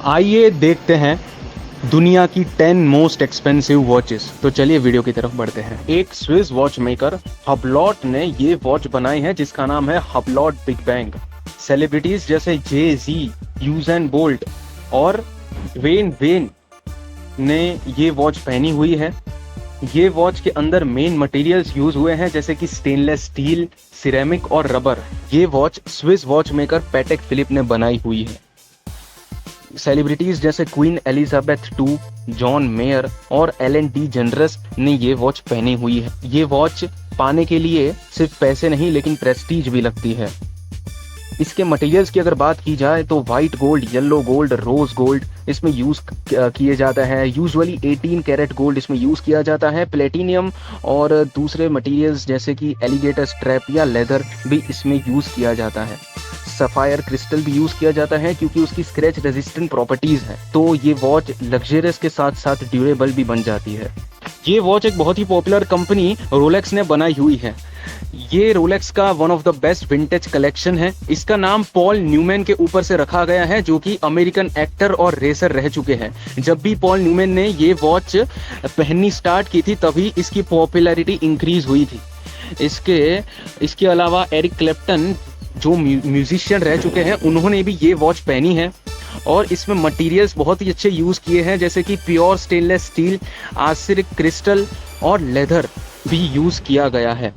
आइए देखते हैं दुनिया की 10 मोस्ट एक्सपेंसिव वॉचेस। तो चलिए वीडियो की तरफ बढ़ते हैं। एक स्विस वॉच मेकर हबलॉट ने ये वॉच बनाई है जिसका नाम है हबलॉट बिग बैंग। सेलिब्रिटीज जैसे जे-जी, यूसेन बोल्ट और वेन वेन ने ये वॉच पहनी हुई है। ये वॉच के अंदर मेन मटेरियल्स यूज हुए हैं जैसे कि स्टेनलेस स्टील, सिरेमिक और रबर। ये watch Swiss watch maker Patek Philippe ने बनाई हुई है। सेलिब्रिटीज जैसे Queen Elizabeth II, John Mayer और एलन डी जेनरस ने ये वॉच पहनी हुई है। ये वॉच पाने के लिए सिर्फ पैसे नहीं लेकिन प्रेस्टीज भी लगती है। इसके मटेरियल्स की अगर बात की जाए तो white gold, yellow gold, rose gold इसमें यूज किए जाता है। यूजुअली 18 कैरेट गोल्ड इसमें यूज किया जाता है। प्लेटिनियम और दूसरे मटेरियल्स जैसे कि एलिगेटर स्ट्रैप या लेदर भी इसमें यूज किया जाता है। सफायर क्रिस्टल भी यूज किया जाता है क्योंकि उसकी स्क्रैच रेजिस्टेंट प्रॉपर्टीज है, तो ये वॉच लग्जरियस के साथ साथ ड्यूरेबल भी बन जाती है। ये वॉच एक बहुत ही पॉपुलर कंपनी रोलेक्स ने बनाई हुई है। ये रोलेक्स का one of the best vintage collection है। इसका नाम पॉल न्यूमैन के ऊपर से रखा गया है जो कि अमेरिकन एक्टर और रेसर रह चुके हैं। जब भी पॉल न्यूमैन ने ये वॉच पहननी स्टार्ट की थी तभी इसकी पॉपुलैरिटी इंक्रीज हुई थी। इसके अलावा एरिक क्लेप्टन जो म्यूजिशियन रह चुके हैं उन्होंने भी ये वॉच पहनी है और इसमें मटेरियल्स बहुत ही अच्छे यूज किए हैं जैसे कि प्योर स्टेनलेस स्टील, आसिरिक क्रिस्टल और लेदर भी यूज किया गया है।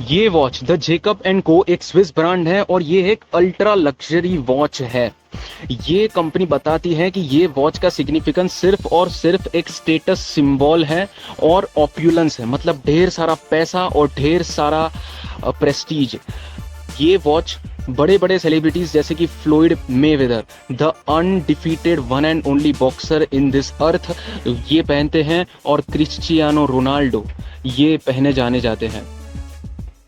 ये वॉच द जेकब एंड को एक स्विस ब्रांड है और ये एक अल्ट्रा लग्जरी वॉच है। ये कंपनी बताती है कि ये वॉच का सिग्निफिकेंस सिर्फ और सिर्फ एक स्टेटस सिंबल है और ऑप्यूलेंस है, मतलब ढेर सारा पैसा और ढेर सारा प्रेस्टीज। ये वॉच बड़े बड़े सेलिब्रिटीज जैसे कि Floyd Mayweather, the undefeated one and only boxer in this earth, ये पहनते हैं और क्रिस्टियानो रोनाल्डो ये पहने जाने जाते हैं।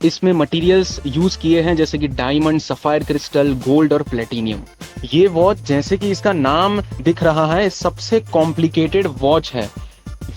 इसमें मटेरियल्स यूज किए हैं जैसे कि डायमंड, सफायर क्रिस्टल, गोल्ड और प्लेटिनियम। ये वॉच जैसे कि इसका नाम दिख रहा है सबसे कॉम्प्लिकेटेड वॉच है।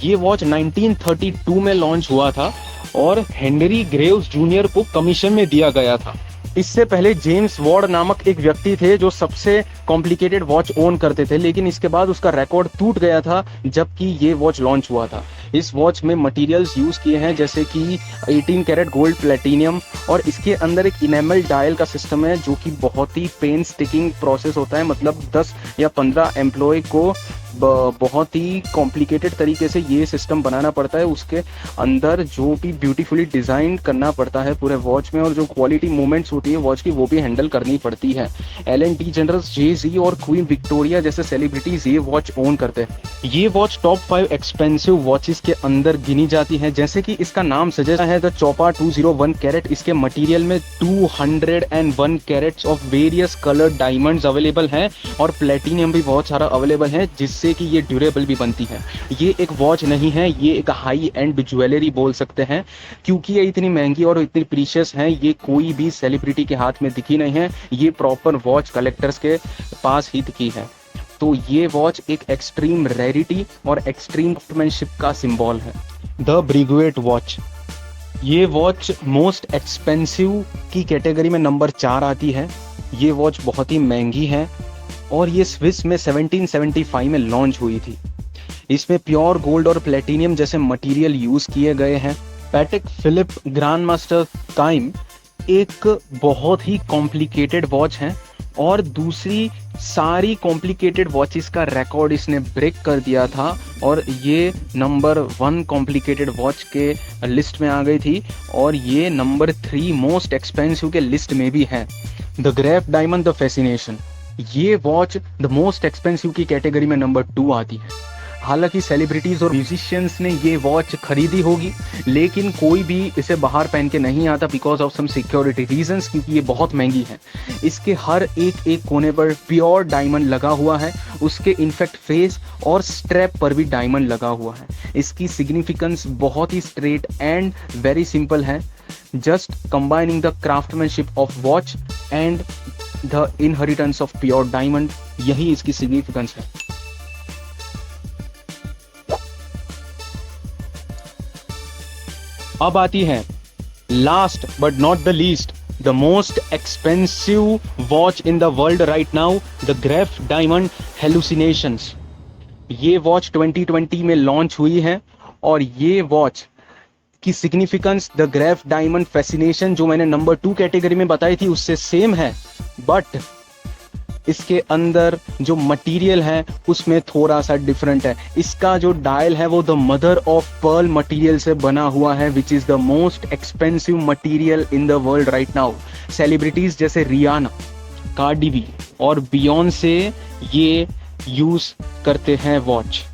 ये वॉच 1932 में लॉन्च हुआ था और हेनरी ग्रेव्स जूनियर को कमीशन में दिया गया था। इससे पहले जेम्स वॉर्ड नामक एक व्यक्ति थे जो सबसे कॉम्प्लिकेटेड वॉच ओन करते थे, लेकिन इसके बाद उसका रिकॉर्ड टूट गया था जबकि ये वॉच लॉन्च हुआ था। इस वॉच में मटेरियल्स यूज किए हैं जैसे कि 18 कैरेट गोल्ड, प्लेटिनियम और इसके अंदर एक इनेमल डायल का सिस्टम है जो कि बहुत ही पेन स्टिकिंग प्रोसेस होता है, मतलब 10 या 15 एम्प्लॉय को बहुत ही कॉम्प्लिकेटेड तरीके से ये सिस्टम बनाना पड़ता है। उसके अंदर जो भी ब्यूटीफुली डिजाइन करना पड़ता है पूरे वॉच में और जो क्वालिटी मूवमेंट्स होती है वॉच की वो भी हैंडल करनी पड़ती है। एलन डी जेनरस, जे-जी और क्वीन विक्टोरिया जैसे सेलिब्रिटीज ये वॉच ओन करते हैं। ये वॉच टॉप 5 एक्सपेंसिव वॉचेस के अंदर गिनी जाती है जैसे कि इसका नाम सजेस्ट है द चोपा 201 कैरेट। इसके मटेरियल में 201 carats of various colour diamonds available हैं और प्लेटिनियम भी बहुत सारा अवेलेबल है जिससे कि ये ड्यूरेबल भी बनती है। ये एक वॉच नहीं है, ये एक हाई एंड ज्वेलरी बोल सकते हैं क्योंकि ये इतनी महंगी और इतनी प्रीशियस है। ये कोई भी सेलिब्रिटी के हाथ में दिखी नहीं है, ये प्रॉपर वॉच कलेक्टर्स के पास ही दिखी है। तो ये वॉच एक एक्सट्रीम रेरिटी और एक्सट्रीम क्राफ्टमैनशिप का सिंबल है। द ब्रिगुएट वॉच, ये वॉच मोस्ट एक्सपेंसिव की कैटेगरी में नंबर 4 आती है। ये वॉच बहुत ही महंगी है और ये स्विस में 1775 में लॉन्च हुई थी। इसमें प्योर गोल्ड और प्लेटिनियम जैसे मटेरियल यूज किए गए हैं। Patek Philippe grand master time एक बहुत ही कॉम्प्लिकेटेड वॉच है और दूसरी सारी कॉम्प्लिकेटेड वॉचेस का रिकॉर्ड इसने ब्रेक कर दिया था और ये नंबर 1 कॉम्प्लिकेटेड वॉच के लिस्ट में आ गई थी और ये नंबर 3 मोस्ट एक्सपेंसिव के लिस्ट में भी है। The Graff diamond the Fascination, ये वॉच द मोस्ट एक्सपेंसिव की कैटेगरी में नंबर 2 आती है। हालांकि सेलिब्रिटीज और म्यूजिशियंस ने ये वॉच खरीदी होगी लेकिन कोई भी इसे बाहर पहन के नहीं आता because of some security reasons, क्योंकि ये बहुत महंगी है। इसके हर एक कोने पर प्योर डायमंड लगा हुआ है, उसके इनफैक्ट फेस और स्ट्रैप पर भी डायमंड लगा हुआ है। इसकी सिग्निफिकेंस बहुत ही स्ट्रेट एंड वेरी सिंपल है, just combining the craftsmanship of watch and the inheritance of pure diamond, यही इसकी सिग्निफिकेंस है। अब आती है last but not the least the most expensive watch in the world right now, the Graff diamond hallucinations. ये watch 2020 में launch हुई है और ये वॉच की significance the Graff diamond fascination जो मैंने नंबर 2 कैटेगरी में बताई थी उससे सेम है, बट इसके अंदर जो मटेरियल है उसमें थोड़ा सा डिफरेंट है। इसका जो डायल है वो the mother of pearl material से बना हुआ है, which is the most expensive material in the world right now. Celebrities जैसे रियाना, कार्डी बी और बियॉन्से ये यूज करते हैं वॉच।